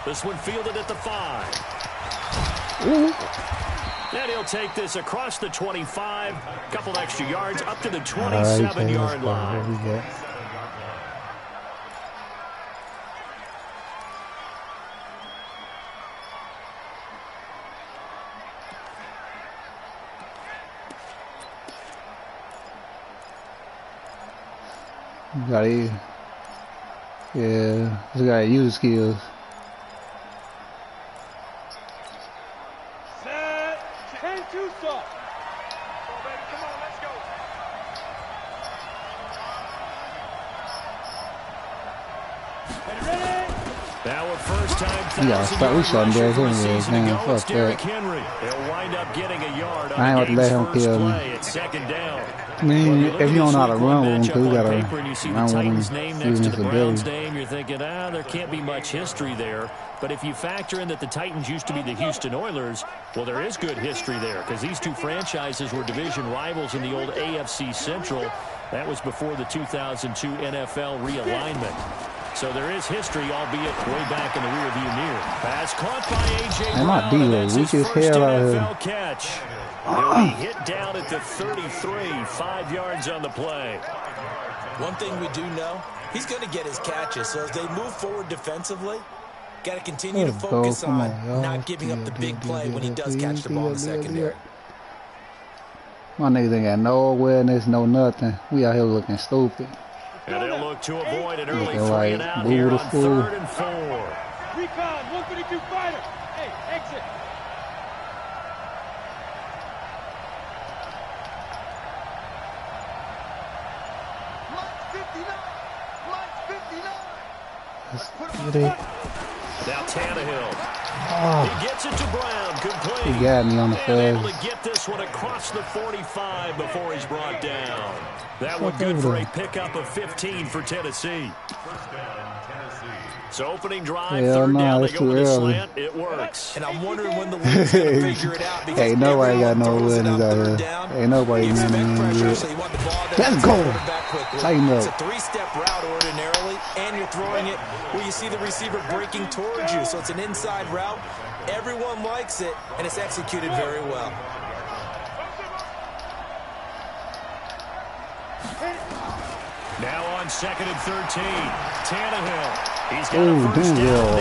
This one fielded at the 5. Ooh. And he'll take this across the 25, couple extra yards up to the 27-yard line. Yeah, this guy use skills. Set, 10-2 stop. Come on, baby, come on, let's go. Ready? Now a first time. Yeah, we shot him there anyways, man. Fuck that. He'll wind up getting a yard on I ain't about to let him kill me. It's second down. I mean, if you don't know how to run with him, because you gotta run with him, name next to the Browns name, you're thinking, there can't be much history there. But if you factor in that the Titans used to be the Houston Oilers, well, there is good history there because these two franchises were division rivals in the old AFC Central. That was before the 2002 NFL realignment. So there is history, albeit way back in the rearview mirror. Pass caught by A.J. Brown, and that's his first NFL catch. He'll be hit down at the 33, 5 yards on the play. One thing we do know, he's going to get his catches. So as they move forward defensively, got to continue to focus on not giving up the big play when he does catch the ball in the secondary. My niggas ain't got no awareness, no nothing. We out here looking stupid. And they'll look to avoid an early 3 and out here on 3rd and 4. Recon, 152 fighter. Hey, exit. Let's get it. Now Tannehill. He gets it to Brown. Complete. He got me on the able to get this one across the 45 before he's brought down. That one good for a pickup of 15 for Tennessee. So opening drive, third down, they go with a slant. It works. And I'm wondering when the league's going to figure it out. Ain't nobody got no awareness out here. Ain't nobody running in. Let's go. Tighten up. It's a 3-step route ordinarily, and you're throwing it where you see the receiver breaking towards you. So it's an inside route. Everyone likes it, and it's executed very well. Now on 2nd and 13, Tannehill. He's got a first down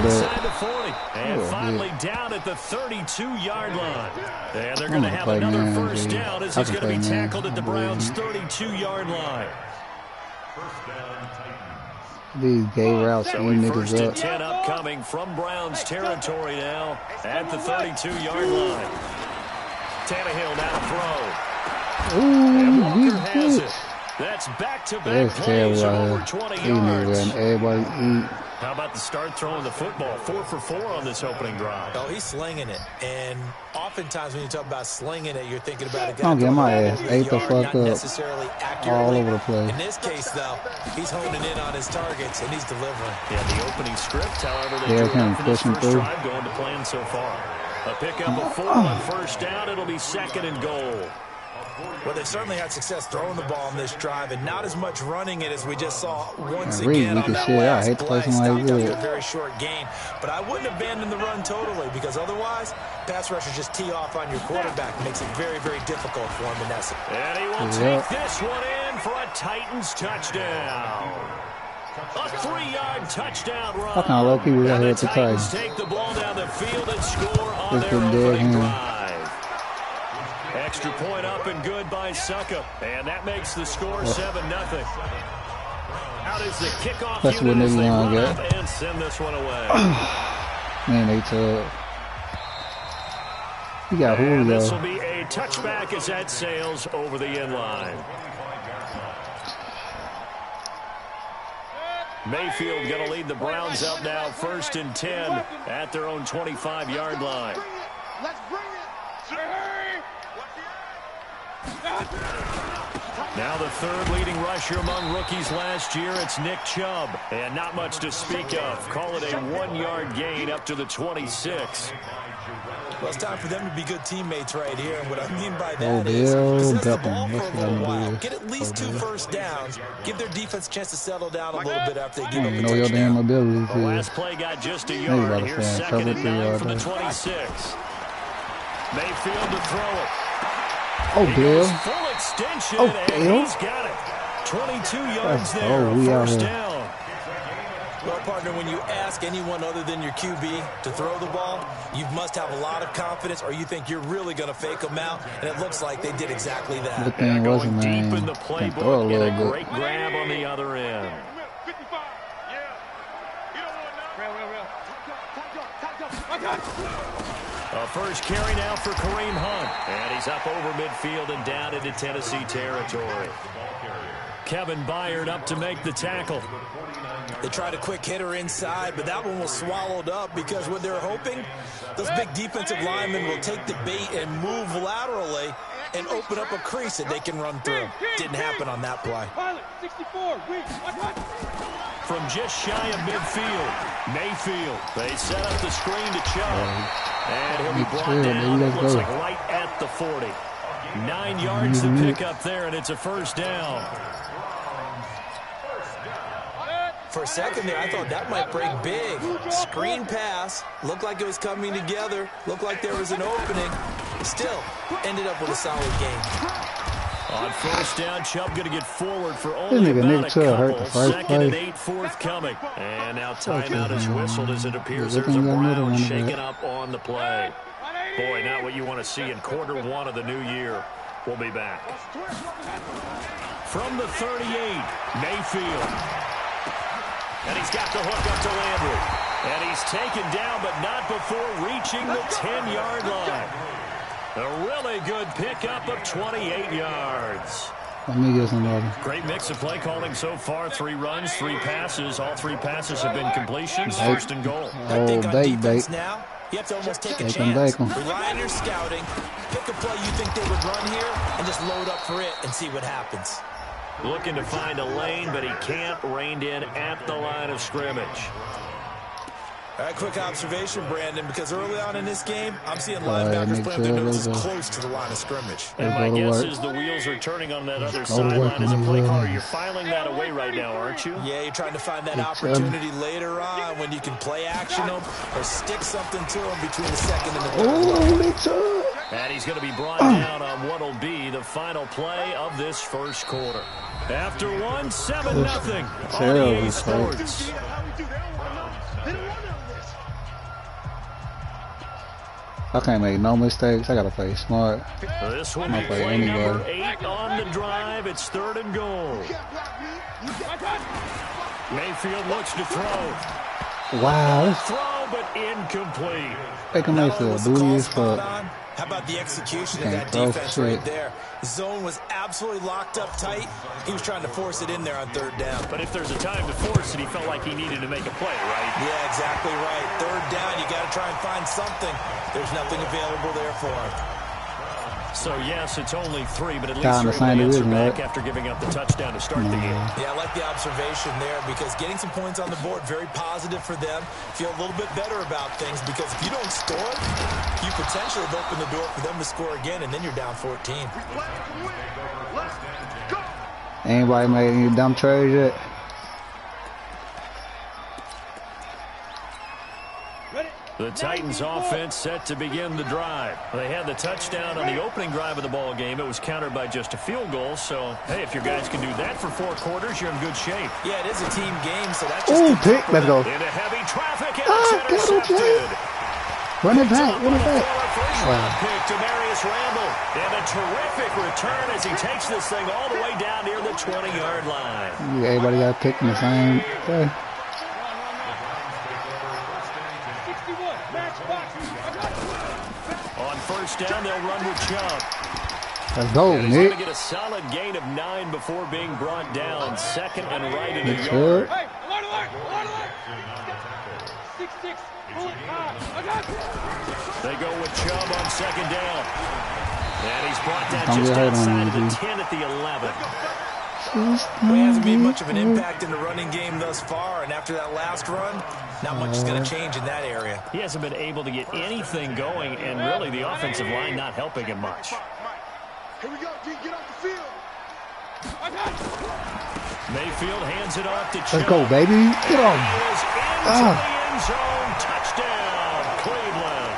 inside the 40. And finally down at the 32-yard line. And they're going to have another first down as he's going to be tackled at the Browns' 32-yard line. These gay routes, so you first niggas and up. 10 upcoming from Browns territory now at the 32-yard line. Tannehill now to throw. And Walker has it. That's back-to-back plays of over 20 yards. Everybody eat. How about the start throwing the football? 4 for 4 on this opening drive. Oh, he's slinging it. And oftentimes when you talk about slinging it, you're thinking about a guy don't get my ass ate the fuck up all over the place. In this case, though, he's honing in on his targets, and he's delivering. Yeah, the opening script, however, they drew up for this first drive going to plan so far. A pickup of 4 on first down. It'll be 2nd and goal. Well, they've certainly had success throwing the ball on this drive, and not as much running it as we just saw once again on that last play. Stopped after a very short game. But I wouldn't abandon the run totally, because otherwise, pass rushers just tee off on your quarterback. It makes it very, very difficult for him in that. And he will take this one in for a Titans touchdown. A 3-yard touchdown run. Fucking low-key we got here at the Titans take the ball down the field and score on their opening drive. Extra point up and good by Suckup. And that makes the score 7-0. Out is the kickoff unit as they run up and send this one away. Man, they took. You got Julio. This will be a touchback as that sails over the end line. Mayfield going to lead the Browns up now, 1st and 10 at their own 25-yard line. Let's bring it. Now the third leading rusher among rookies last year, it's Nick Chubb. And not much to speak of. Call it a 1-yard gain up to the 26. Well, it's time for them to be good teammates right here. And what I mean by that is possess the ball for a little while. Get at least 2 first downs. Give their defense a chance to settle down a little bit after they give up a touchdown. The last play got just a yard. Here's 2nd and 9 from the 26. Mayfield to throw it. Oh, Bill. Full extension, oh, and he's got it. 22 yards there, first down. Well, partner, when you ask anyone other than your QB to throw the ball, you must have a lot of confidence, or you think you're really going to fake them out, and it looks like they did exactly that. Good thing going deep in the playbook, and a great grab on the other end. A first carry now for Kareem Hunt. And he's up over midfield and down into Tennessee territory. Kevin Byard up to make the tackle. They tried a quick hitter inside, but that one was swallowed up because what they're hoping, those big defensive linemen will take the bait and move laterally and open up a crease that they can run through. Didn't happen on that play. From just shy of midfield, Mayfield. They set up the screen to Chubb. And he'll be brought down, it looks like right at the 40. 9 yards to pick up there, and it's a first down. For a second there, I thought that might break big. Screen pass. Looked like it was coming together. Looked like there was an opening. Still, ended up with a solid game. On first down, Chubb going to get forward for only about a couple. 2nd and 8 forthcoming. And now timeout is whistled as it appears there's a Brown shaken up on the play. Boy, not what you want to see in quarter 1 of the new year. We'll be back. From the 38, Mayfield. And he's got the hook up to Landry. And he's taken down, but not before reaching the 10-yard line. A really good pickup of 28 yards. Let me get somebody. Great mix of play calling so far. 3 runs, 3 passes. All 3 passes have been completions. First and goal. I think on defense now, you have to almost take a chance. Rely on your scouting. Pick a play you think they would run here and just load up for it and see what happens. Looking to find a lane, but he can't. Reined in at the line of scrimmage. All right, quick observation, Brandon, because early on in this game, I'm seeing linebackers playing their noses close to the line of scrimmage. And my guess is the wheels are turning on that other sideline as a play caller. You're filing that away right now, aren't you? Yeah, you're trying to find that opportunity later on when you can play action them or stick something to them between the 2nd and the 3rd. And he's going to be brought down on what will be the final play of this first quarter. After 1, 7-0 on EA Sports. I can't make no mistakes. I gotta play smart. This will be play number 8 on the drive. It's 3rd and goal. Mayfield looks to throw. Wow. Throw, but incomplete. Baker Mayfield, booty as fuck. How about the execution of that defense right there? Zone was absolutely locked up tight. He was trying to force it in there on 3rd down. But if there's a time to force it, he felt like he needed to make a play, right? Yeah, exactly right. 3rd down, you got to try and find something. There's nothing available there for him. So, yes, it's only 3, but at least they're able to answer back after giving up the touchdown to start the game. Yeah, I like the observation there because getting some points on the board, very positive for them. Feel a little bit better about things because if you don't score, you potentially have opened the door for them to score again, and then you're down 14. Anybody made any dumb trades yet? The Titans offense set to begin the drive. They had the touchdown on the opening drive of the ball game. It was countered by just a field goal. So, hey, if your guys can do that for 4 quarters, you're in good shape. Yeah, it is a team game, so that's just pick. Let's go. Into heavy traffic, and it's intercepted. Run it back, run it back. Wow. Pick to Marius Randall. And a terrific return as he takes this thing all the way down near the 20-yard line. Yeah, everybody got picked in the same play. On first down, they'll run with Chubb. Let's go, Nick. He's Nick. going to get a solid gain of 9 before being brought down. 2nd and right in the yard. Hey, alert. 6-6. They go with Chubb on 2nd down. And he's brought down just outside of the 10 at the 11. He hasn't made much of an impact in the running game thus far, and after that last run, not much is going to change in that area. He hasn't been able to get anything going, and really the offensive line not helping him much. Here we go, D. Get off the field. Mayfield hands it off to Chubb. Let's go, baby. Get on. Into the end zone. Touchdown, Cleveland.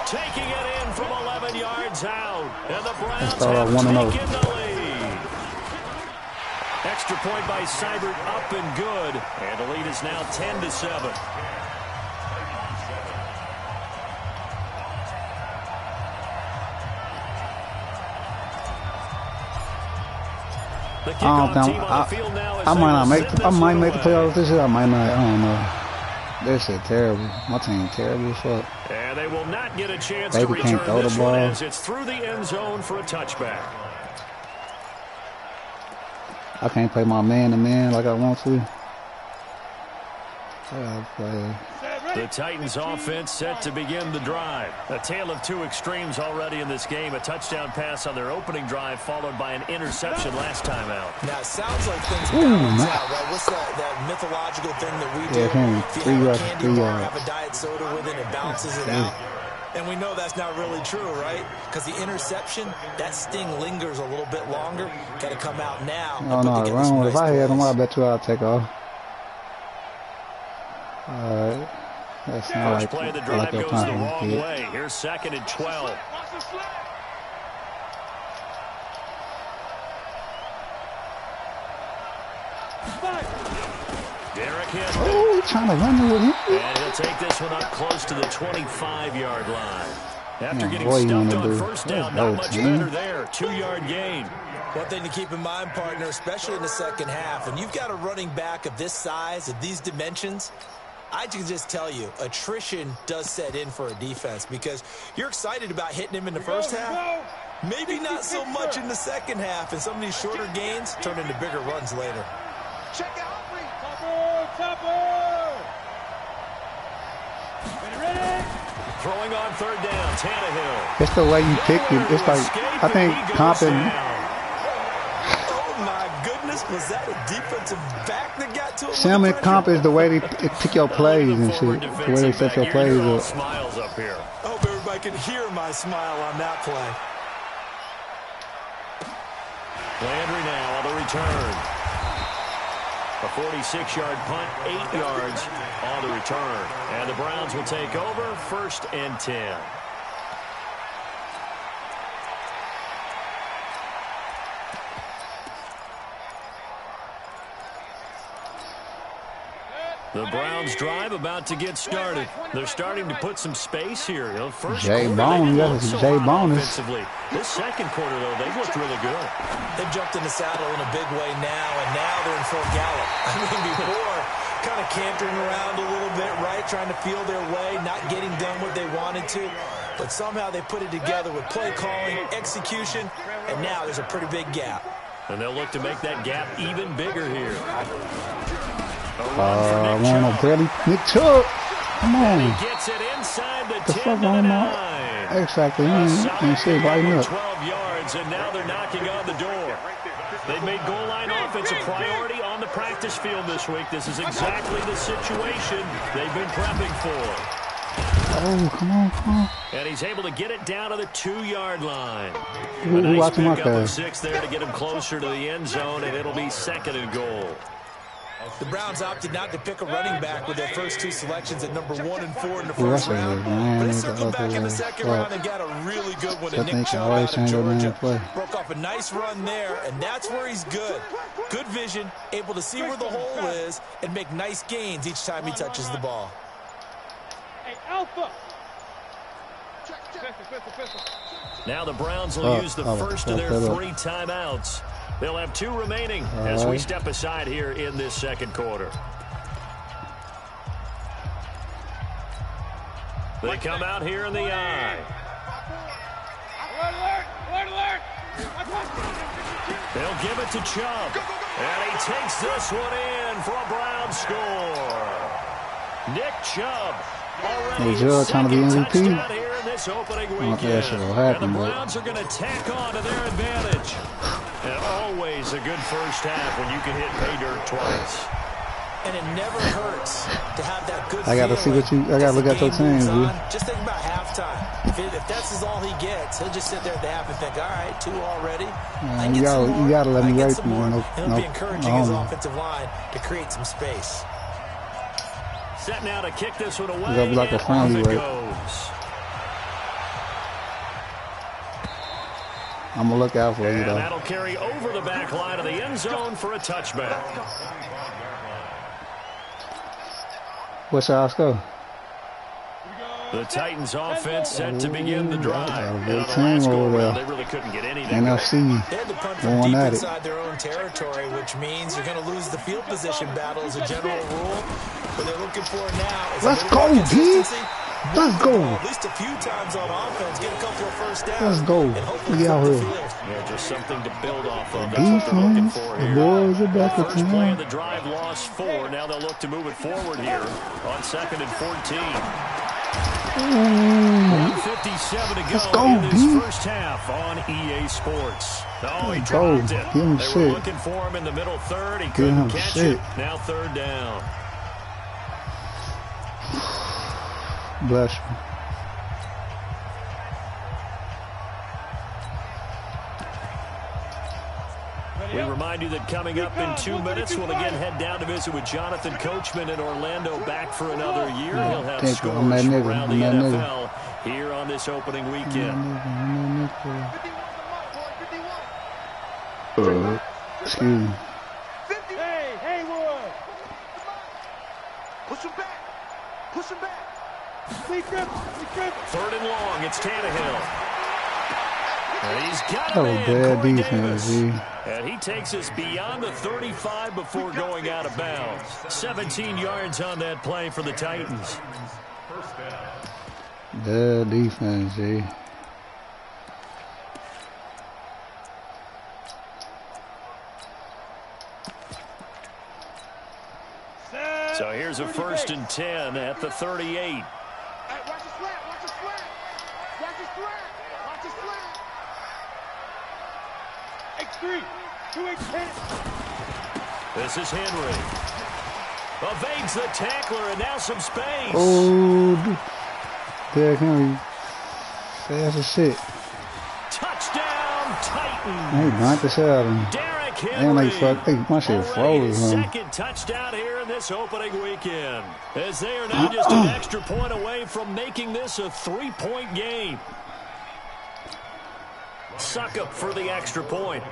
Taking it in from 11 yards out. And the Browns have taken the lead. Extra point by Seibert up and good. And the lead is now 10-7. I might make the playoffs this year. I might not. I don't know. This shit terrible. My team terrible as fuck. And they will not get a chance to return this one as it's through the end zone for a touchback. I can't play my man-to-man like I want to. I gotta play. The Titans offense set to begin the drive. A tale of two extremes already in this game. A touchdown pass on their opening drive followed by an interception last time out. Now it sounds like things balance out, right? What's that mythological thing that we do? If you have a candy bar, have a diet soda with it, it balances it out. And we know that's not really true, right? Because the interception, that sting lingers a little bit longer. Got to come out now. No, if I had them, I bet you I'll take off. That's not First play of the drive goes the wrong way. Here's 2nd and 12. Derrick Henry. Oh, he's trying to run with him. And he'll take this one up close to the 25-yard line. After getting stuffed on first down, not much better there. 2-yard gain. One thing to keep in mind, partner, especially in the second half, when you've got a running back of this size, of these dimensions, I can just tell you, attrition does set in for a defense because you're excited about hitting him in the first half. Maybe not so much in the second half, and some of these shorter gains turn into bigger runs later. Check out. Topper. Ready? Throwing on third down, Tannehill. It's the way you pick it. It's like, I think Compton. Was that a defensive back that got to him? Sam and Comp is the way they pick your plays and shit. The way they set your plays up. Smiles up here. I hope everybody can hear my smile on that play. Landry now on the return. A 46-yard punt, 8 yards on the return. And the Browns will take over 1st and 10. The Browns drive about to get started. They're starting to put some space here. You know, first Jay Bone, Jay Bone. This second quarter, though, they've looked really good. They've jumped in the saddle in a big way now, and now they're in full gallop. I mean, before, kind of cantering around a little bit, right, trying to feel their way, not getting done what they wanted to. But somehow they put it together with play calling, execution, and now there's a pretty big gap. And they'll look to make that gap even bigger here. I want to barely Nick Chubb. Come on. He gets it inside the 10 on 9. Exactly. You see lighting up. 12 yards, and now they're knocking on the door. They've made goal line offense a priority on the practice field this week. This is exactly the situation they've been prepping for. Oh, come on. And he's able to get it down to the 2-yard line. Who nice watching my pick up of pass? 6 there to get him closer to the end zone, and it'll be 2nd and goal. The Browns opted not to pick a running back with their first 2 selections at number 1 and 4 in the first round. But they circled back in the second round and got a really good one in Nick Chubb out of Georgia. Broke off a nice run there, and that's where he's good. Good vision, able to see where the hole is, and make nice gains each time he touches the ball. Hey, Alpha. Now the Browns will use the first of their 3 timeouts. They'll have 2 remaining as we step aside here in this second quarter. They come out here in the eye. Alert! They'll give it to Chubb. And he takes this one in for a Browns score. Nick Chubb already trying to be MVP. Here in this opening I don't think that shit will weekend. happen, And the but Browns are going to tack on to their advantage. And always a good first half when you can hit pay dirt twice. And it never hurts to have that good I gotta see what you. I gotta look at your team, dude. Just think about halftime. If that's all he gets, he'll just sit there at the half and think, all right, 2 already. You gotta let me wait. He'll be encouraging his offensive line to create some space. Set now to kick this one away. It'll be like a friendly way. I'm gonna look out for you though. That'll carry over the back line of the end zone for a touchback. What's our score? The Titans offense set to begin the drive. And on the last go-around, they really couldn't get anything. NFC they had to punt from deep inside their own territory, which means you're going to lose the field position battle as a general rule. What they're looking for now is let's go, D. Let's go. At least a few times on offense, get a couple of first downs. Let's go. We out here. Yeah, just something to build off of. That's what they're looking for here. The boys are back at First play of the drive, lost 4. Now they'll look to move it forward here on 2nd and 14. 1:57 to go in this first half on EA Sports. Oh, he dropped it. They were looking for him in the middle third. He couldn't catch it. Now 3rd down. Bless you. We remind you that coming up in 2 minutes, we'll again head down to visit with Jonathan Coachman in Orlando, back for another year. He'll have scores from around the NFL here on this opening weekend. Excuse me. Hey, Haywood. Push him back. Push him back. 3rd and long. It's Tannehill. And he's got a bad defense, and he takes us beyond the 35 before going out of bounds. 17 yards on that play for the Titans. Bad defense, G. So here's a 1st and 10 at the 38. Hey, watch the flat. Watch the flat. Watch the flat. Watch the flat. X3, 2X10. This is Henry. Evades the tackler, and now some space. Oh, Derrick Henry. Fast as shit. Touchdown, Titans. Hey, knocked the shit out of him. Derrick Henry. Hey, my shit froze, man. Second touchdown here in this opening weekend. As they are now just an extra point away from making this a 3-point game. Suckup for the extra point.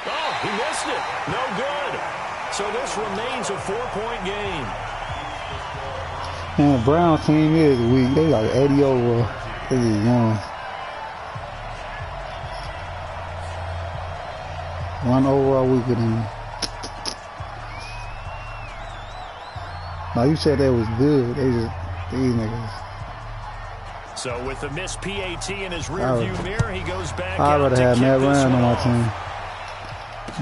Oh, he missed it. No good. So this remains a 4-point game. Man, Brown team is weak. They like 80 over. They just won. 1 overall weaker than them. No, you said they was good. They just, these niggas. So with the missed PAT in his rearview mirror, he goes back I out would to have kick Matt this Ryan one on my off. team.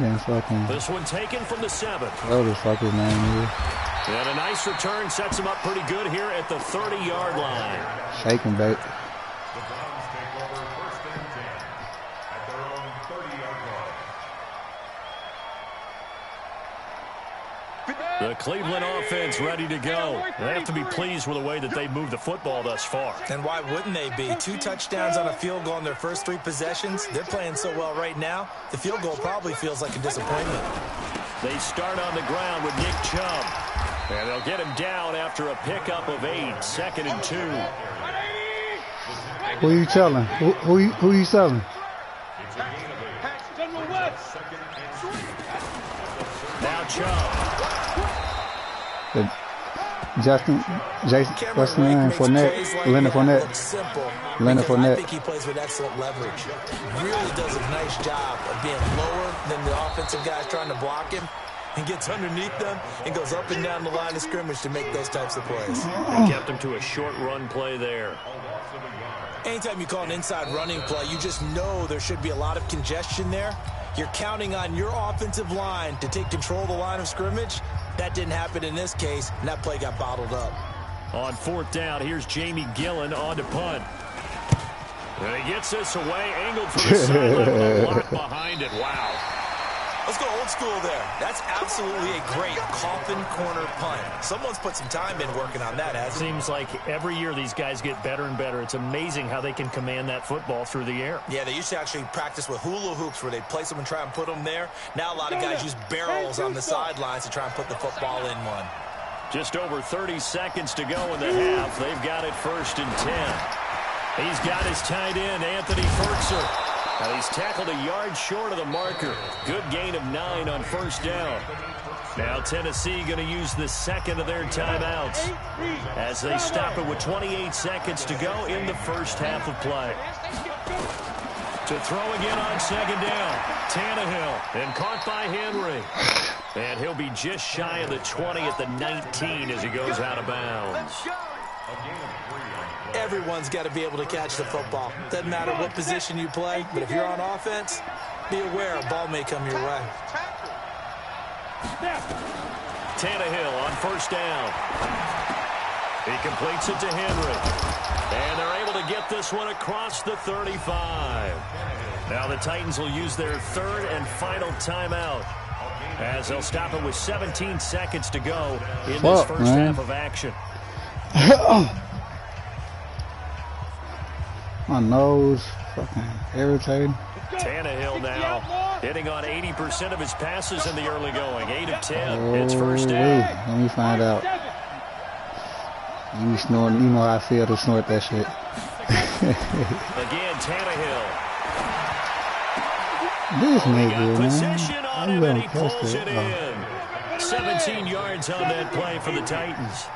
Damn, fucking. This one taken from the 7th. What the fuck his name is? And a nice return sets him up pretty good here at the 30-yard line. Shake and bake. The Cleveland offense ready to go. They have to be pleased with the way that they've moved the football thus far. And why wouldn't they be? 2 touchdowns on a field goal in their first 3 possessions. They're playing so well right now, the field goal probably feels like a disappointment. They start on the ground with Nick Chubb. And they'll get him down after a pickup of 8, 2nd and 2. Who you telling? Who you telling? Now Chubb. Jason, what's the name? Fournette, Leonard Fournette. Leonard Fournette. I think he plays with excellent leverage. Really does a nice job of being lower than the offensive guys trying to block him, and gets underneath them and goes up and down the line of scrimmage to make those types of plays. They kept him to a short run play there. Anytime you call an inside running play, you just know there should be a lot of congestion there. You're counting on your offensive line to take control of the line of scrimmage. That didn't happen in this case, and that play got bottled up. On 4th down, here's Jamie Gillen on to punt. And he gets this away, angled for the sideline with a block behind it. Wow. Let's go old school there. That's absolutely a great coffin corner punt. Someone's put some time in working on that, hasn't it? Seems like every year these guys get better and better. It's amazing how they can command that football through the air. Yeah, they used to actually practice with hula hoops where they'd place them and try and put them there. Now a lot of guys use barrels on the sidelines to try and put the football in one. Just over 30 seconds to go in the half. They've got it 1st and 10. He's got his tight end, Anthony Fertzer. Now he's tackled a yard short of the marker. Good gain of 9 on 1st down. Now Tennessee going to use the second of their timeouts as they stop it with 28 seconds to go in the first half of play. To throw again on 2nd down. Tannehill and caught by Henry. And he'll be just shy of the 20 at the 19 as he goes out of bounds. Everyone's got to be able to catch the football. Doesn't matter what position you play, but if you're on offense, be aware a ball may come your way. Tannehill on 1st down. He completes it to Henry. And they're able to get this one across the 35. Now the Titans will use their 3rd and final timeout as they'll stop it with 17 seconds to go in this first half of action. My nose fucking irritating. Tannehill now hitting on 80% of his passes in the early going. 8 of 10. It's 1st down. Let me find out. You snoring, you know how I feel to snort that shit. Again, Tannehill. This nigga, Possession man. on him, and he pulls it in. 17 yards on that play for the Titans.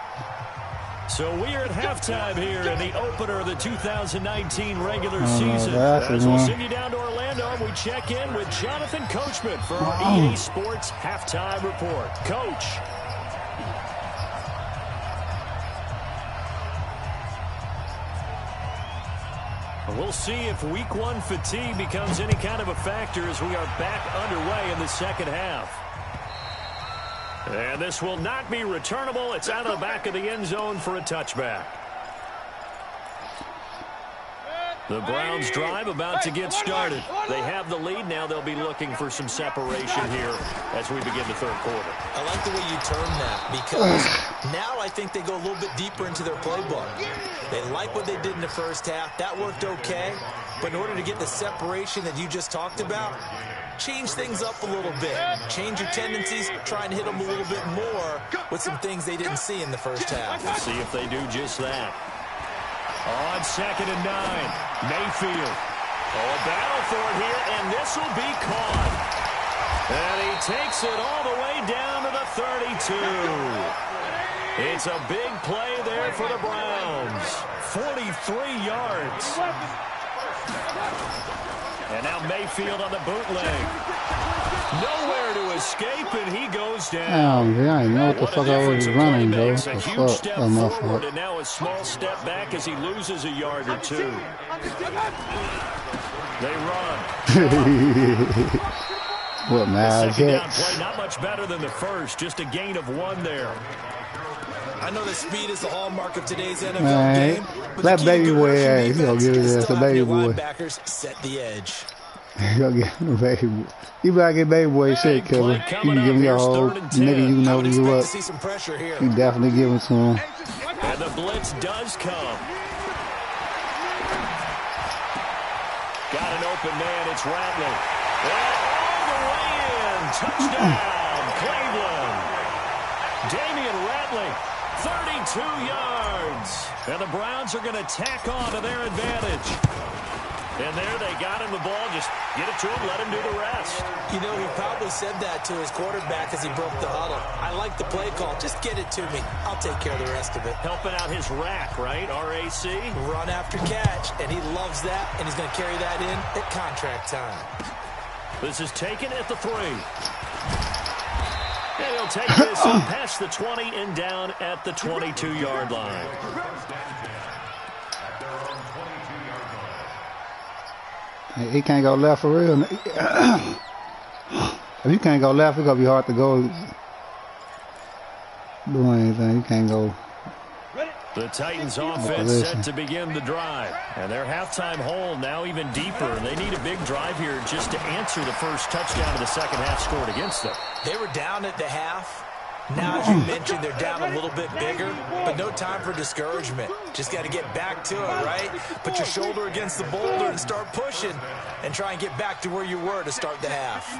So we are at halftime here in the opener of the 2019 regular season. As we'll send you down to Orlando, we check in with Jonathan Coachman for our EA Sports Halftime Report. Coach. We'll see if week 1 fatigue becomes any kind of a factor as we are back underway in the second half. And this will not be returnable. It's out of the back of the end zone for a touchback. The Browns drive about to get started. They have the lead. Now they'll be looking for some separation here as we begin the third quarter. I like the way you term that because now I think they go a little bit deeper into their playbook. They like what they did in the first half. That worked okay. But in order to get the separation that you just talked about, change things up a little bit. Change your tendencies, try and hit them a little bit more with some things they didn't see in the first half. We'll see if they do just that. On 2nd and 9, Mayfield. Oh, a battle for it here, and this will be caught. And he takes it all the way down to the 32. It's a big play there for the Browns. 43 yards. And now Mayfield on the bootleg. Nowhere to escape, and he goes down. Yeah, I know what the fuck I was running, though. A huge step forward, and now a small step back as he loses a yard or 2. They run. What, man? Second down play, not much better than the first. Just a gain of 1 there. I know that speed is the hallmark of today's NFL game. But that baby boy, he's going to give his ass a baby boy. Linebackers set the edge. He's going to get a baby boy. You better get baby boy shit, killer. You can give me a whole nigga you know you up. You definitely give it to him. And the blitz does come. Got an open man. It's Rattler. And all the way in. Touchdown, Cleveland. Damian Rattler, 32 yards. And the Browns are going to tack on to their advantage. And there they got him the ball. Just get it to him, let him do the rest. You know, he probably said that to his quarterback as he broke the huddle. I like the play call. Just get it to me. I'll take care of the rest of it. Helping out his rack, right? R-A-C? Run after catch. And he loves that, and he's going to carry that in at contract time. This is taken at the 3. And he'll take this and past the 20 and down at the 22-yard line. He can't go left for real. If you can't go left, it's going to be hard to go do anything. You can't go. The Titans offense set to begin the drive. And their halftime hole now even deeper. And they need a big drive here just to answer the first touchdown of the second half scored against them. They were down at the half. Now, as you mentioned, they're down a little bit bigger, but no time for discouragement. Just got to get back to it, right? Put your shoulder against the boulder and start pushing and try and get back to where you were to start the half.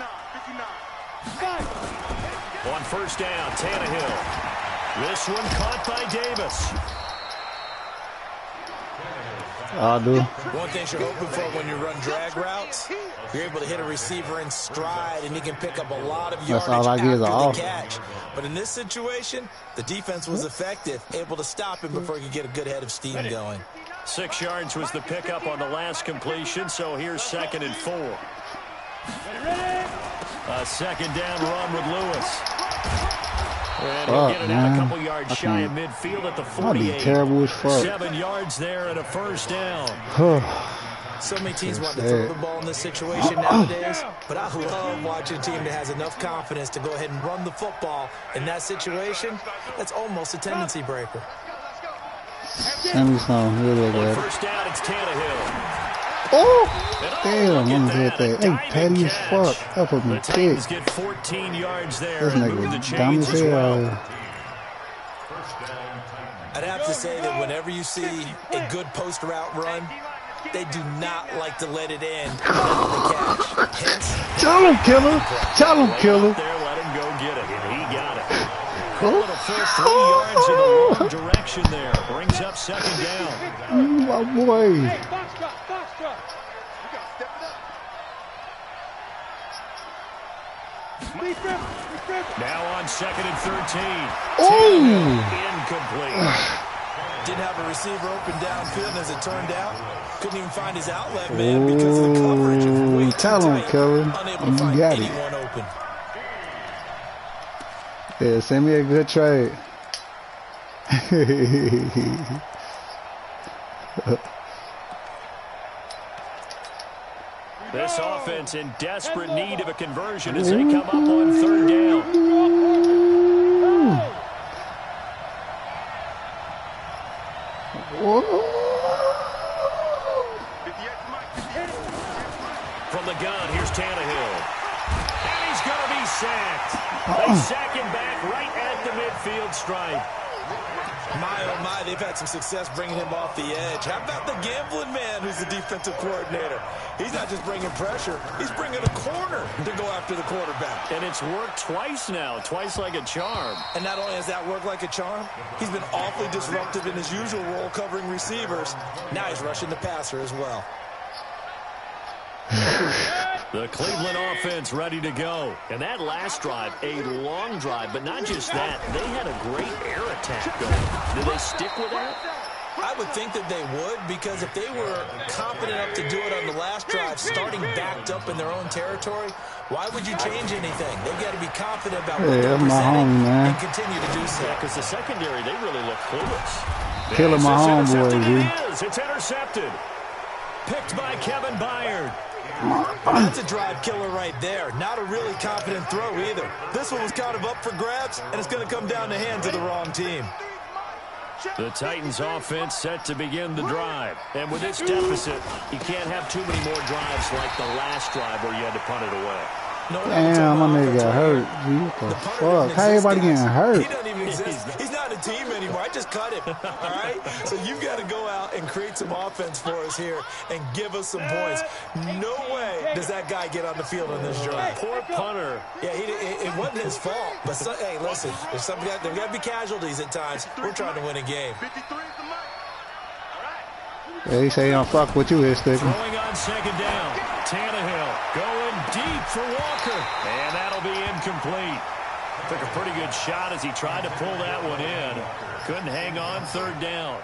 On first down, Tannehill. This one caught by Davis. I'll do. One thing you're hoping for when you run drag routes, you're able to hit a receiver in stride, and he can pick up a lot of yardage after the catch. But in this situation, the defense was effective, able to stop him before he could get a good head of steam going. 6 yards was the pickup on the last completion, so here's 2nd and 4. A second down run with Lewis. And he'll get it out a couple yards shy of midfield at the 48. Terrible as fuck. 7 yards there and a first down. So many teams want to throw the ball in this situation nowadays, but I love watching a team that has enough confidence to go ahead and run the football. In that situation, that's almost a tendency breaker. First down, it's Tannehill. Oh, damn, I'm gonna hit that. They petty as fuck. Up with me Titans get 14 yards there. This nigga dumb as hell. I'd have to say that whenever you see a good post route run, they do not like to let it in without the catch. Hence, tell him, killer. Tell him, killer. There, let him go get it, and he got it. Call it a full 3 yards in the wrong direction there. Brings up 2nd down. My boy. Now on 2nd and 13. Oh! Incomplete. Didn't have a receiver open downfield, as it turned out. Couldn't even find his outlet man because of the coverage. Way tell him, Killer. Unable to find anyone open. Yeah, send me a good trade. This offense in desperate need of a conversion as they come up on 3rd down. From the gun, here's Tannehill. And he's going to be sacked. They sack him back right at the midfield stripe. My, oh my, they've had some success bringing him off the edge. How about the gambling man who's the defensive coordinator? He's not just bringing pressure, he's bringing a corner to go after the quarterback. And it's worked twice now, twice like a charm. And not only has that worked like a charm, he's been awfully disruptive in his usual role covering receivers. Now he's rushing the passer as well. The Cleveland offense ready to go. And that last drive, a long drive, but not just that. They had a great air attack going. Did they stick with that? I would think that they would, because if they were confident enough to do it on the last drive, starting backed up in their own territory, why would you change anything? They've got to be confident about what they're presenting and continue to do so. Because the secondary, they really look clueless. Killing my homeboy, dude. It's intercepted. Picked by Kevin Byard. That's a drive killer right there. Not a really confident throw either. This one was kind of up for grabs, and it's going to come down the hands of the wrong team. The Titans offense set to begin the drive. And with this deficit, you can't have too many more drives like the last drive where you had to punt it away. Damn, my nigga got hurt. What the fuck? How everybody getting hurt? He doesn't even exist. He's not a team anymore. I just cut him. All right? So you've got to go out and create some offense for us here and give us some points. No way does that guy get on the field on this drive. Poor punter. Yeah, it wasn't his fault. But, hey, listen, there's got to be casualties at times. We're trying to win a game. Yeah, he say he don't fuck with you, his stick. Throwing on 2nd down. Tannehill going deep for Walker. And that'll be incomplete. Took a pretty good shot as he tried to pull that one in. Couldn't hang on 3rd down.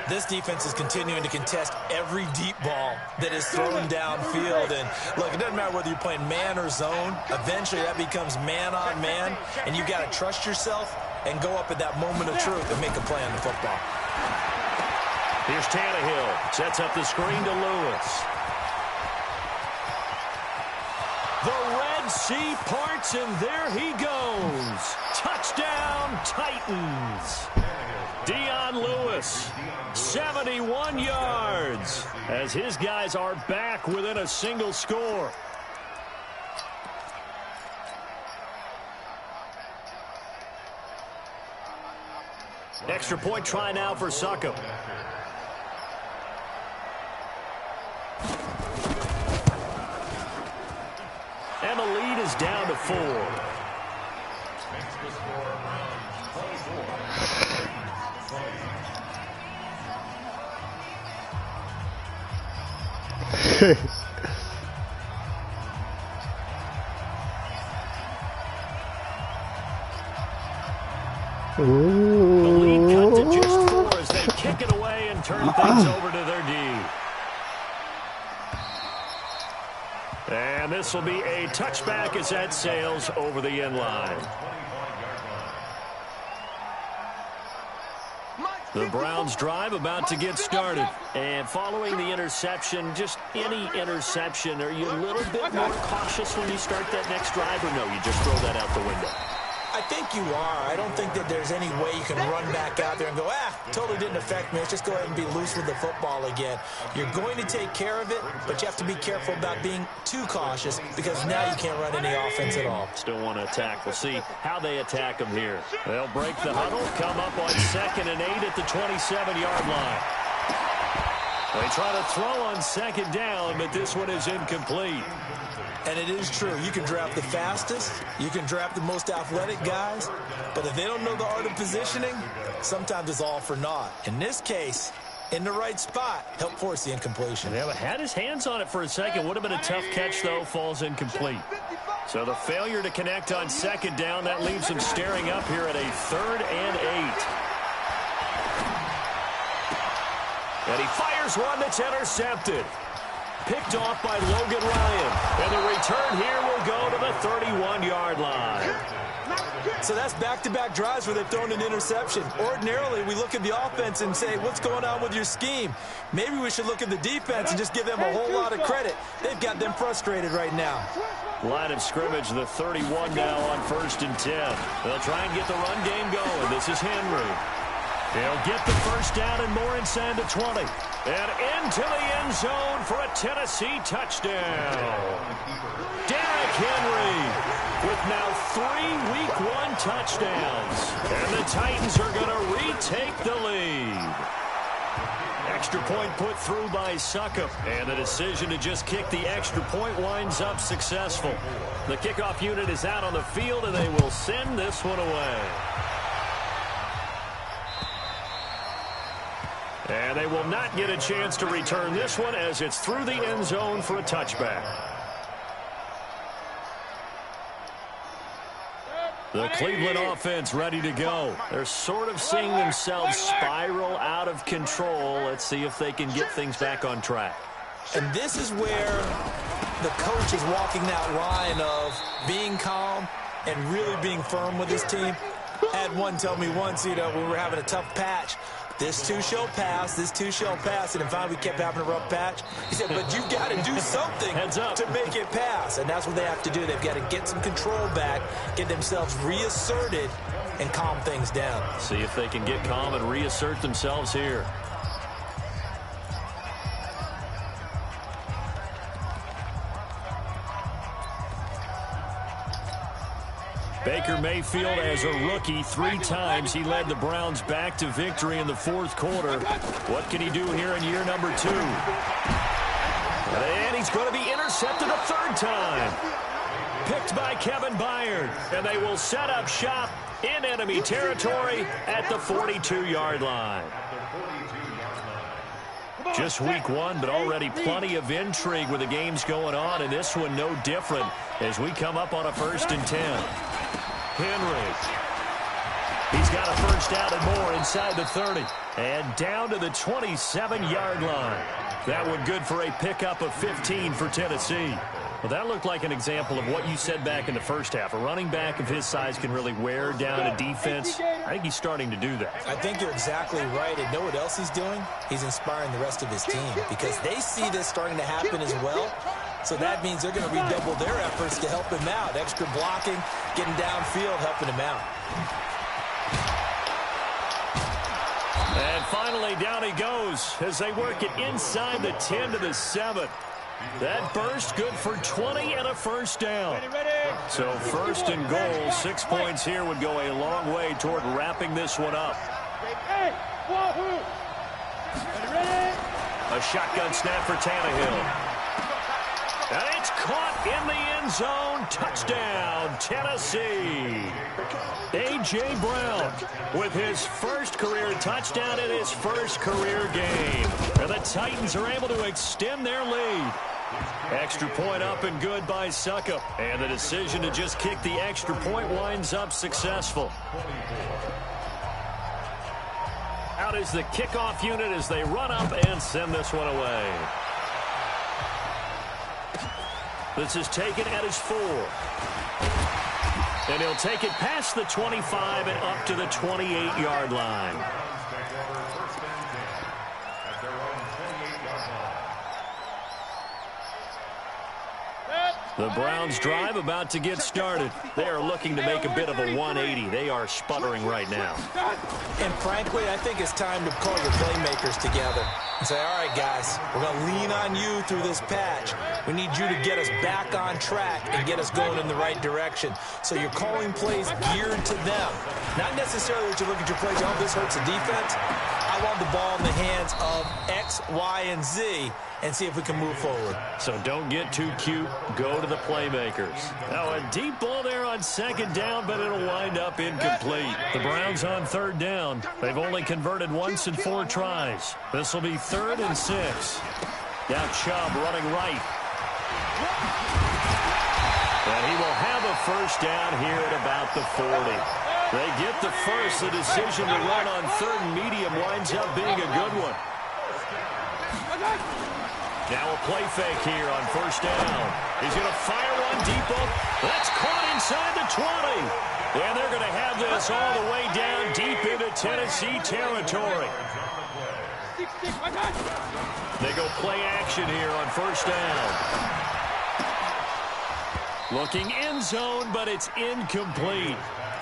This defense is continuing to contest every deep ball that is thrown downfield. And look, it doesn't matter whether you're playing man or zone. Eventually that becomes man on man. And you've got to trust yourself and go up at that moment of truth and make a play on the football. Here's Tannehill. Sets up the screen to Lewis. The Red Sea parts, and there he goes. Touchdown, Titans. Dion Lewis, 71 yards, as his guys are back within a single score. Extra point try now for Succop. And the lead is down to 4. The lead cut to just 4 as they kick it away and turn things over to their D. And this will be a touchback as that sails over the end line. The Browns drive about to get started. And following the interception, just any interception, are you a little bit more cautious when you start that next drive, or no, you just throw that out the window? I think you are. I don't think that there's any way you can run back out there and go, totally didn't affect me. Let's just go ahead and be loose with the football again. You're going to take care of it, but you have to be careful about being too cautious because now you can't run any offense at all. Still want to attack. We'll see how they attack them here. They'll break the huddle, come up on 2nd and 8 at the 27-yard line. They try to throw on 2nd down, but this one is incomplete. And it is true. You can draft the fastest. You can draft the most athletic guys. But if they don't know the art of positioning, sometimes it's all for naught. In this case, in the right spot, help force the incompletion. They had his hands on it for a second. Would have been a tough catch, though. Falls incomplete. So the failure to connect on 2nd down, that leaves him staring up here at a 3rd and 8. And he fires one that's intercepted. Picked off by Logan Ryan. And the return here will go to the 31-yard line. So that's back-to-back drives where they've thrown an interception. Ordinarily, we look at the offense and say, what's going on with your scheme? Maybe we should look at the defense and just give them a whole lot of credit. They've got them frustrated right now. Line of scrimmage, the 31 now on 1st and 10. They'll try and get the run game going. This is Henry. He'll get the first down and more inside the 20. And into the end zone for a Tennessee touchdown. Derrick Henry with now 3 Week 1 touchdowns. And the Titans are going to retake the lead. Extra point put through by Succop. And the decision to just kick the extra point winds up successful. The kickoff unit is out on the field, and they will send this one away. And they will not get a chance to return this one as it's through the end zone for a touchback. The Cleveland offense ready to go. They're sort of seeing themselves spiral out of control. Let's see if they can get things back on track. And this is where the coach is walking that line of being calm and really being firm with his team. I had one tell me once, we were having a tough patch. This too shall pass, this too shall pass. And finally we kept having a rough patch. He said, but you've got to do something to make it pass. And that's what they have to do. They've got to get some control back, get themselves reasserted, and calm things down. See if they can get calm and reassert themselves here. Baker Mayfield, as a rookie, 3 times he led the Browns back to victory in the 4th quarter. What can he do here in year number 2? And he's going to be intercepted a 3rd time. Picked by Kevin Byard. And they will set up shop in enemy territory at the 42-yard line. Just week 1, but already plenty of intrigue with the games going on, and this one no different as we come up on a 1st and 10. Henry. He's got a first down and more inside the 30. And down to the 27-yard line. That one good for a pickup of 15 for Tennessee. Well, that looked like an example of what you said back in the first half. A running back of his size can really wear down a defense. I think he's starting to do that. I think you're exactly right. And know what else he's doing? He's inspiring the rest of his team because they see this starting to happen as well. So that means they're going to redouble their efforts to help him out. Extra blocking, getting downfield, helping him out. And finally, down he goes as they work it inside the 10 to the 7. That burst good for 20 and a first down. So first and goal, 6 points here would go a long way toward wrapping this one up. A shotgun snap for Tannehill. And it's caught in the end zone. Touchdown, Tennessee. A.J. Brown with his first career touchdown in his first career game. And the Titans are able to extend their lead. Extra point up and good by Suckup. And the decision to just kick the extra point winds up successful. Out is the kickoff unit as they run up and send this one away. This is taken at his 4. And he'll take it past the 25 and up to the 28-yard line. The Browns drive about to get started. They are looking to make a bit of a 180. They are sputtering right now. And frankly, I think it's time to call your playmakers together and say, all right, guys, we're going to lean on you through this patch. We need you to get us back on track and get us going in the right direction. So you're calling plays geared to them. Not necessarily that you look at your plays, oh, this hurts the defense. I want the ball in the hands of X, Y, and Z and see if we can move forward. So don't get too cute. Go to the playmakers. Now a deep ball there on second down, but it'll wind up incomplete. The Browns on third down. They've only converted once in 4 tries. This will be 3rd and 6. Now Chubb running right. And he will have a first down here at about the 40. They get the first. The decision to run on 3rd and medium winds up being a good one. Now a play fake here on first down. He's going to fire one deep up. That's caught inside the 20. And they're going to have this all the way down deep into Tennessee territory. They go play action here on first down. Looking end zone, but it's incomplete.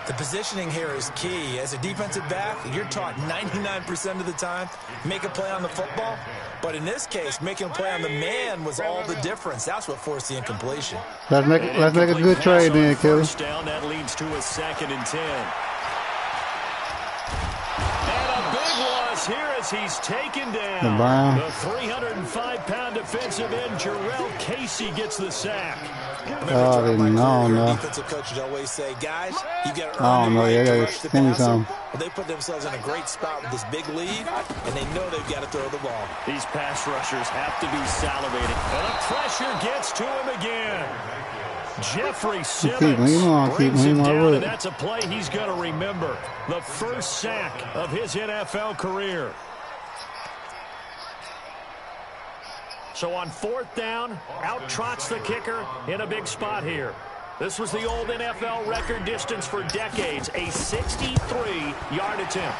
The positioning here is key. As a defensive back, you're taught 99% of the time, make a play on the football. But in this case, making a play on the man was all the difference. That's what forced the incompletion. Let's make a good trade then, Kelly. Down, that leads to a 2nd and 10. And a big loss here as he's taken down. The 305-pound defensive end, Jarrell Casey, gets the sack. Oh, no. Defensive coaches always say, guys, you got to earn the right to rush the passer. Well, they put themselves in a great spot with this big lead, and they know they've got to throw the ball. These pass rushers have to be salivating. And the pressure gets to him again. Jeffrey Simmons brings him down, and that's a play he's going to remember. The first sack of his NFL career. So on 4th down, out trots the kicker in a big spot here. This was the old NFL record distance for decades, a 63-yard attempt.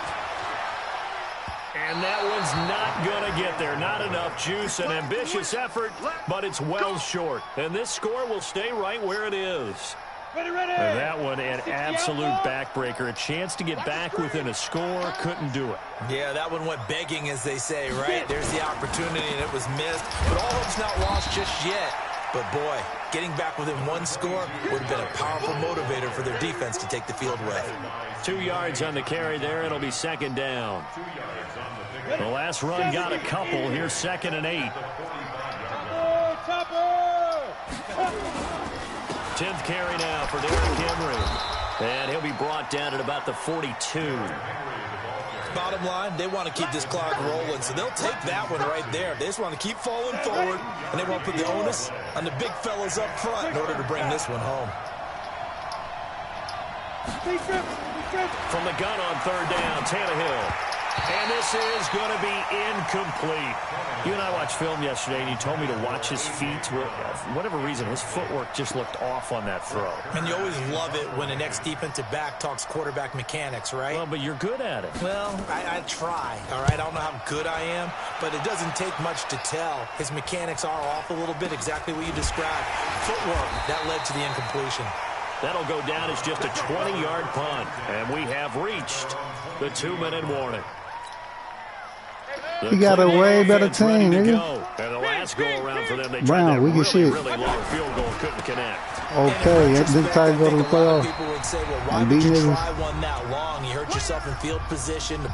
And that one's not going to get there. Not enough juice, an ambitious effort, but it's well short. And this score will stay right where it is. And that one, an absolute backbreaker. A chance to get back within a score, couldn't do it. Yeah, that one went begging, as they say, right? There's the opportunity, and it was missed. But all hope's not lost just yet. But, boy, getting back within 1 score would have been a powerful motivator for their defense to take the field with. 2 yards on the carry there. It'll be 2nd down. The last run got a couple. Here's 2nd and 8. 10th carry now for Derrick Henry. And he'll be brought down at about the 42. Bottom line, they want to keep this clock rolling, so they'll take that one right there. They just want to keep falling forward, and they want to put the onus on the big fellas up front in order to bring this one home. From the gun on 3rd down, Tannehill. And this is going to be incomplete. You and I watched film yesterday, and you told me to watch his feet. For whatever reason, his footwork just looked off on that throw. And you always love it when an ex-defensive back talks quarterback mechanics, right? Well, but you're good at it. Well, I try, all right? I don't know how good I am, but it doesn't take much to tell. His mechanics are off a little bit, exactly what you described. Footwork, that led to the incompletion. That'll go down as just a 20-yard punt. And we have reached the 2-minute warning. He got a way better team, nigga. And the last go around for them, they Brown, we can shit. really long field goal, couldn't connect. Okay, this time go to the playoffs. And beat niggas.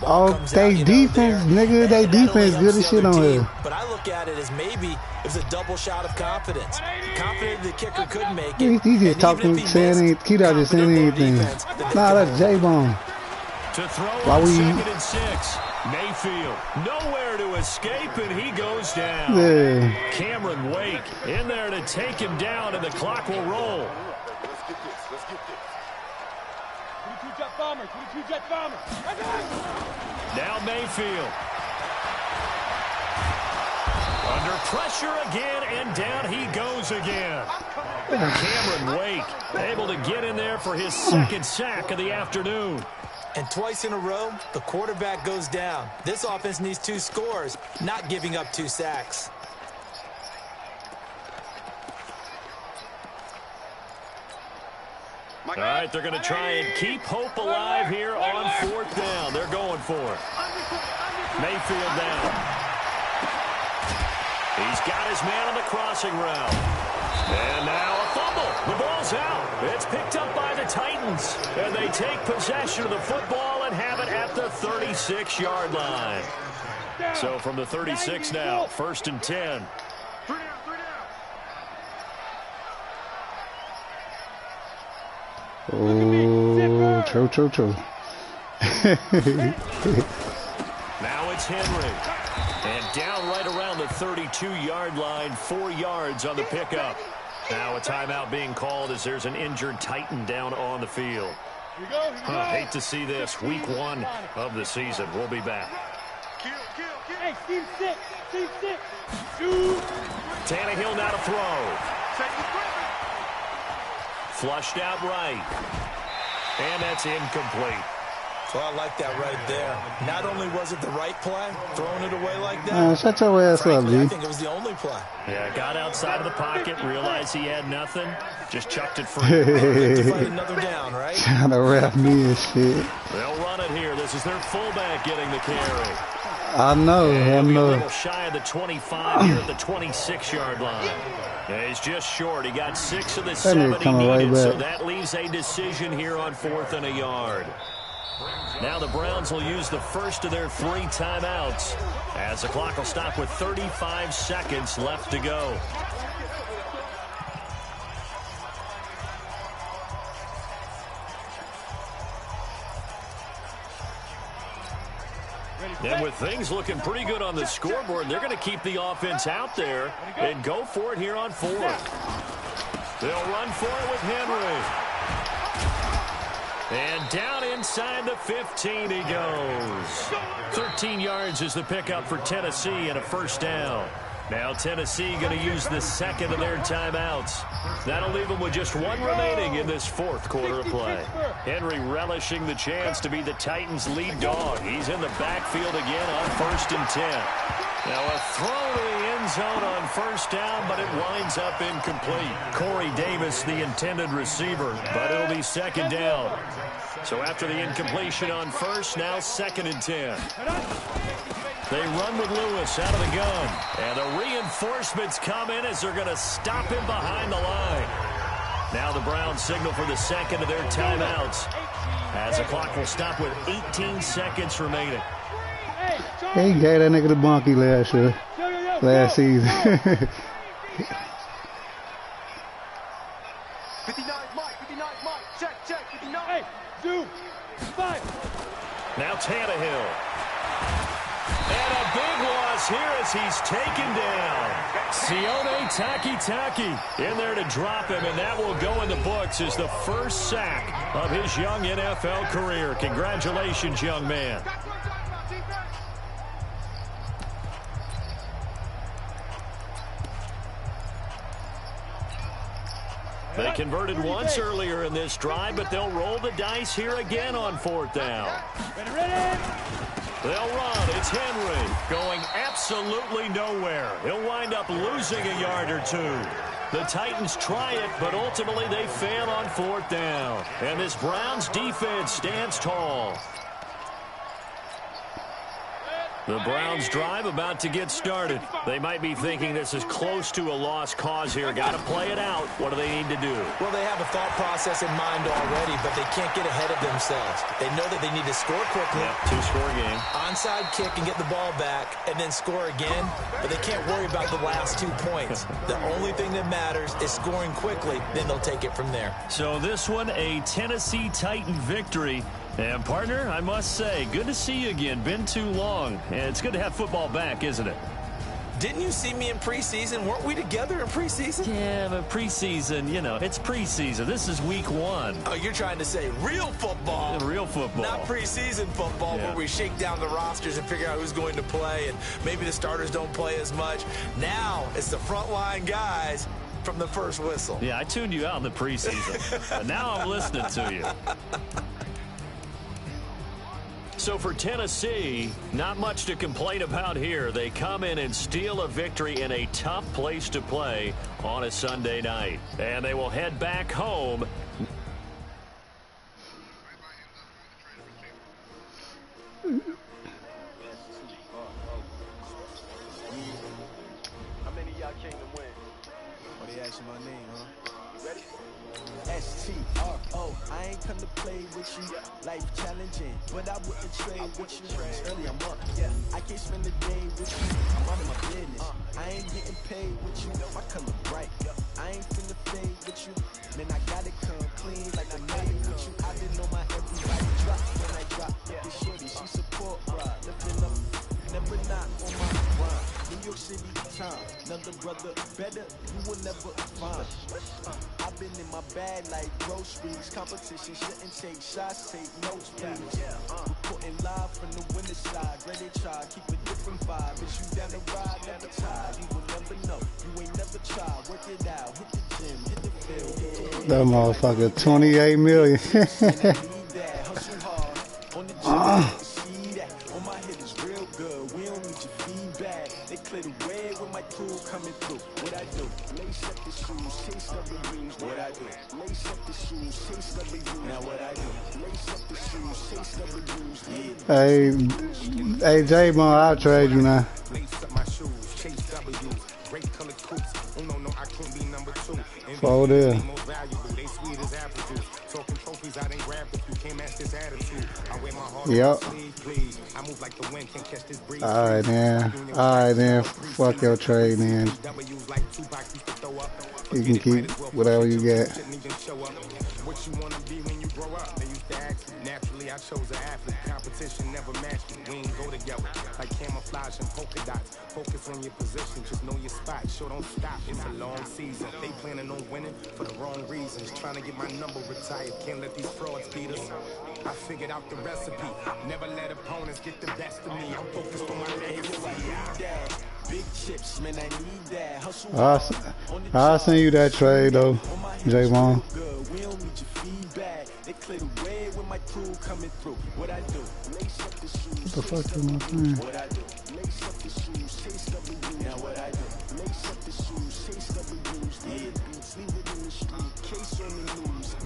Oh, they defense, nigga. They defense good as shit on here. But I look at it as maybe it was a double shot of confidence. Confident the kicker could make it. He's just talking, saying, Keto just saying anything. Nah, that's J-Bone. To throw on 2nd and 6. Mayfield, nowhere to escape, and he goes down. Yeah. Cameron Wake in there to take him down, and the clock will roll. Let's get this. 22-jet bomber. 22-jet bomber. Now Mayfield. Under pressure again, and down he goes again. Cameron Wake able to get in there for his 2nd sack of the afternoon. And twice in a row, the quarterback goes down. This offense needs 2 scores, not giving up 2 sacks. All right, they're going to try and keep hope alive here on 4th down. They're going for it. Mayfield down. He's got his man on the crossing route. And now a fumble. The ball's out. It's picked up by the Titans. And they take possession of the football and have it at the 36-yard line. So from the 36 now, 1st and 10. Oh, true. Now it's Henry. And down right around the 32-yard line, 4 yards on the pickup. Now a timeout being called as there's an injured Titan down on the field. Hate to see this. Week 1 of the season. We'll be back. Hey, Steve 6. Tannehill now to throw. Flushed out right. And that's incomplete. So I like that right there. Not only was it the right play, throwing it away like that. Shut your ass up, I dude. think it was the only play. Yeah, got outside of the pocket, realized he had nothing, just chucked it free. To fight another down, right? Trying to rap me and shit. They'll run it here. This is their fullback getting the carry. I know. A little shy of the 25 here at the 26-yard line. Yeah, he's just short. He got 6 of the 7 he needed, so that leaves a decision here on 4th and a yard. Now the Browns will use the first of their 3 timeouts as the clock will stop with 35 seconds left to go. And with things looking pretty good on the scoreboard, they're going to keep the offense out there and go for it here on 4th. They'll run for it with Henry. And down inside the 15 he goes. 13 yards is the pickup for Tennessee and a 1st down. Now Tennessee going to use the 2nd of their timeouts. That'll leave them with just 1 remaining in this 4th quarter of play. Henry relishing the chance to be the Titans' lead dog. He's in the backfield again on 1st and 10. Now a throw to the end zone on 1st down, but it winds up incomplete. Corey Davis, the intended receiver, but it'll be 2nd down. So after the incompletion on 1st, now 2nd and 10. They run with Lewis out of the gun. And the reinforcements come in as they're going to stop him behind the line. Now the Browns signal for the 2nd of their timeouts as the clock will stop with 18 seconds remaining. He gave that nigga the bunkie last season. 59 Mike, check, 59. Hey, 2, 5. Now Tannehill. And a big loss here as he's taken down. Sione Taki in there to drop him, and that will go in the books as the 1st sack of his young NFL career. Congratulations, young man. They converted once earlier in this drive, but they'll roll the dice here again on 4th down. Ready. They'll run. It's Henry going absolutely nowhere. He'll wind up losing a yard or 2. The Titans try it, but ultimately they fail on 4th down. And this Browns defense stands tall. The Browns' drive about to get started. They might be thinking this is close to a lost cause here. Got to play it out. What do they need to do? Well, they have a thought process in mind already, but they can't get ahead of themselves. They know that they need to score quickly. Yep, two-score game. Onside kick and get the ball back and then score again, but they can't worry about the last 2 points. The only thing that matters is scoring quickly, then they'll take it from there. So this one, a Tennessee Titan victory. And, partner, I must say, good to see you again. Been too long. And it's good to have football back, isn't it? Didn't you see me in preseason? Weren't we together in preseason? Yeah, but preseason, you know, it's preseason. This is week 1. Oh, you're trying to say real football. Real football. Not preseason football where we shake down the rosters and figure out who's going to play, and maybe the starters don't play as much. Now it's the frontline guys from the first whistle. Yeah, I tuned you out in the preseason. But now I'm listening to you. So for Tennessee, not much to complain about here. They come in and steal a victory in a tough place to play on a Sunday night. And they will head back home. How many of y'all came to win? Oh, they asking my name, huh? Ready? S-T-R-O, I ain't come to play with you. Life challenging, but I wouldn't trade with you. Early I'm up, yeah. I can't spend the day with you. I'm on my business. I ain't getting paid with you. My color bright. I ain't finna fade with you. Man, I gotta come clean like I made with you. I didn't know my everybody drop when I drop. This shorty, she support ride. Lifting up, never not on my rhyme. New York City time, another brother better, you will never find. I've been in my bag like groceries. Competition shouldn't take shots, take notes, please. Reporting live from the winter side. Ready to try, keep a different vibe. Is you down the ride, never tired. You will never know, you ain't never tried. Work it out, hit the gym, hit the field. That motherfucker, 28 million. Hustle hard on the gym. See that on my head is real good. We don't need your feedback. They clear the way with my crew coming through. What I do? Lace up the shoes, chase up the rings. What I do? Lace up the shoes, chase up the rings. Now what I do? Lace up the shoes, chase up the rings. Hey, J-Mo, I'll trade you now. Lace up my shoes, chase W's, great color coupes. Oh no, no, I can't be number 2. Oh, there. Most valuable, they sweet as apple juice. Talking trophies, I didn't grab if you can't match this attitude. I wear my heart on my sleeve, please. I move like the wind, can't catch this breeze. Alright, then. Fuck your trade, man. You can keep whatever you get. What you want to be when you grow up? They used to ask me. Naturally, I chose an athlete. Competition never matched me. We ain't go together. Like camouflage and polka dots. Focus on your position. Just know your spot. Sure, don't stop. It's a long season. They planning on winning for the wrong reasons. Trying to get my number retired. Can't let these frauds beat us. I figured out the recipe. Never let opponents get the best of me. I'm focused on my legacy. Big chips, man, I need that. Hustle. I'll send you that trade, though, J-Mo. We don't need your feedback. They clear the way with my crew coming through. What I do? Lace up the shoes. What the fuck is my thing? What I do? Lace up the shoes, chase up the rings. Now what I do? Lace up the shoes, chase up the rings. Leave it beats, leave it in the street. Case on the news.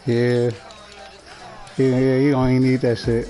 Yeah, you don't even need that shit.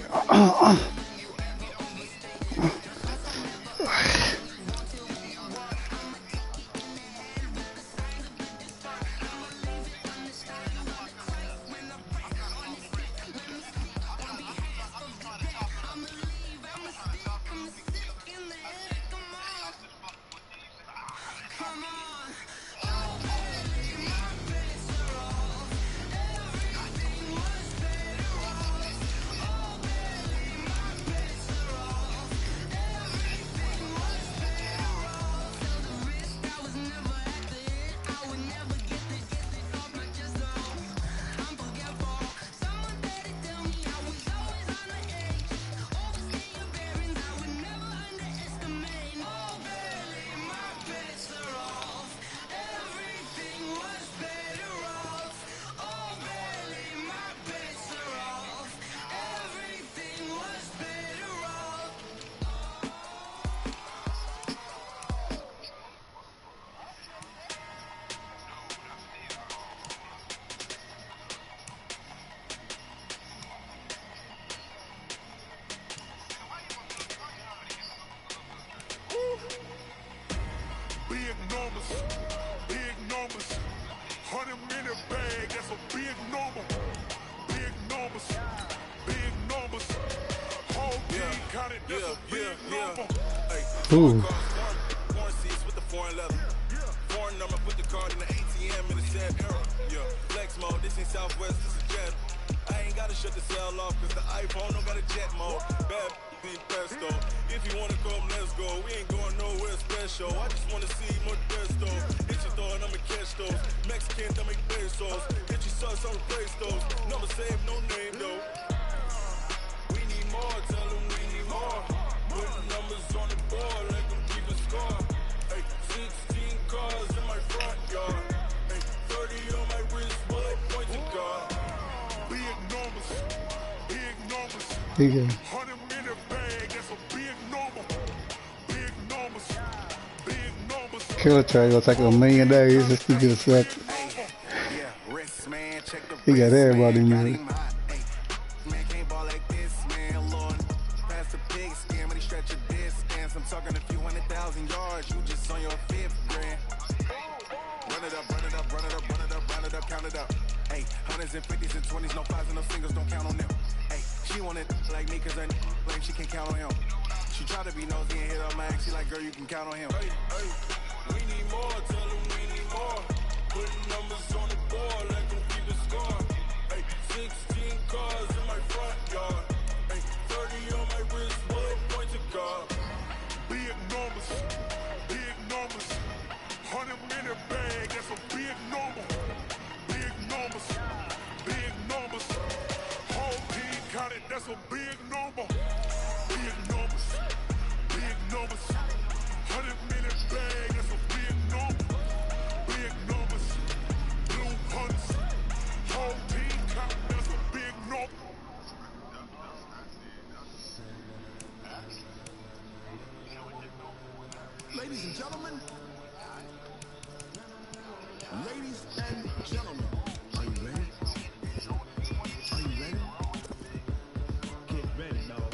numbers, big numbers. 100-minute bag, that's a big number. Big numbers, big numbers. Whole team counted, that's a big number. Ooh. Foreign seats with the foreign leather. Foreign number, put the card in the ATM in the sad era. Yeah, flex mode, this ain't Southwest, this is Jet. I ain't gotta shut the cell off, cause the iPhone don't got a jet mode. Bad in pesto. If you wanna come, let's go. We ain't going nowhere special. I just wanna see more pesto. Hit your door and I'ma catch those. Mexican, I make pesos. Hit your sauce, I'll replace those. Number save, no name though. We need more, tell them we need more. Put numbers on the board, let them keep a score. Hey, 16 cars in my front yard. Hey, 30 on my wrist, bullet point to God. Big numbers, big numbers. 100-minute bag, that's a big number. Big numbers, big numbers. Killer Trey gonna take $1 million days just to get a second. He got everybody moving. Man can't ball like this, man, Lord. Pass the pig skin, but he stretch your distance. I'm talking a few 100,000 yards, you just on your 5th grand. Run it up, run it up, run it up, run it up, run it up, count it up. Hey, 100s and 50s and 20s, no 5s and no singles, don't count on them. Hey, she wanted like me, cause her like she can count on him. She tried to be nosy and hit up my ex, she like, girl, you can count on him. Hey, hey, we need more, tell them we need more. Putting numbers on the board, let them keep the score. Hey, 16 cars in my front yard. Hey, 30 on my wrist, bullet point to God. Big numbers, big numbers. 100-minute bag, that's a big number. Big numbers, big numbers. Whole team counted, that's a big number. Big numbers, big numbers. 100-minute bag, that's a big number. Big numbers, blue hunts. Whole team counted, that's a big number. Ladies and gentlemen. Ladies and gentlemen. Are you ready? Are you ready? Get ready, dog.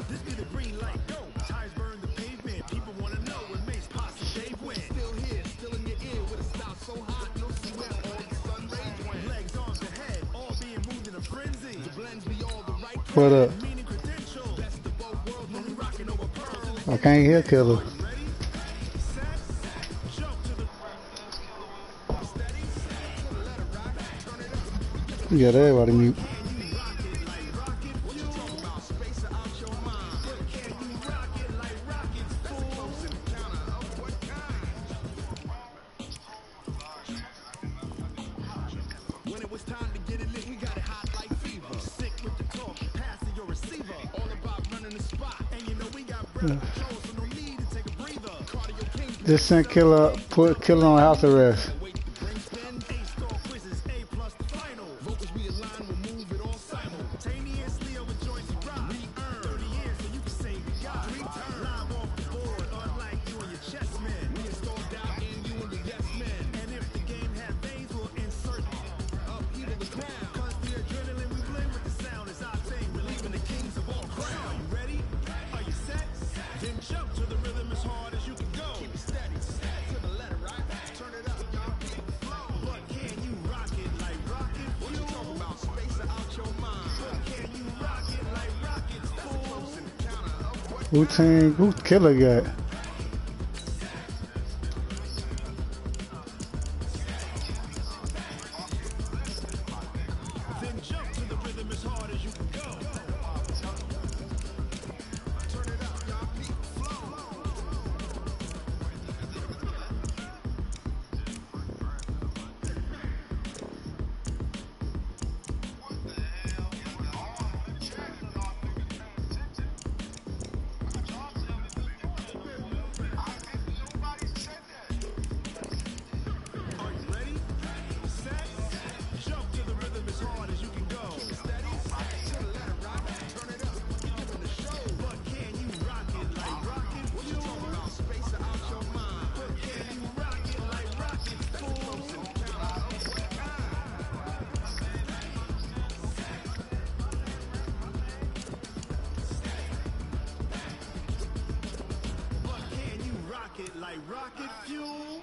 This be the green light, go. Tires burn the pavement. People wanna know what makes Posse Dave win. Still here, still in your ear with a style so hot, no see where all the sun rays went. Legs, arms, and head, all being moved in a frenzy. The blends be all the right What up? meaning credentials. Best of both worlds when we rocking over pearls. I can't hear Killer. Ready? Set, jump to the steady, to the letter rock, turn it up. You got everybody mute. Can you rock it like rocket? What you talking about? Space out your mind. Can you rock it like rockets? That's a close encounter of what kind? When it was time to get it lit, we got it hot like fever. Sick with the talk, passing your receiver. All about running the spot. And you know we got breath control, so no need to take a breather. Cardio king. Just sent Killer, put Killer on house arrest. Wait the brain spin. A-star quizzes, A plus the final. Vocals realign, we'll move it all simultaneously over joints you rock. We earn 30 years so you can say we got return. Live off the board, unlike you and your chess men. We installed out in you and your yes men. And if the game had veins, we'll insert upheaval the crown. Cause the adrenaline we blend with the sound is our thing. We're leaving the kings of all crown. Are you ready? Are you set? Then jump to the rhythm as hard as you can go. Keep it steady, to the letter, right? Turn it up, y'all. Keep the flow. But can you rock it like rocket? What you talking about? Space out your mind. But can you rock it like rockets? That's a close encounter of what Who team? Who Killer got? Then jump to the rhythm as hard as you can go. Turn it up, y'all. Keep the flow. like rocket fuel.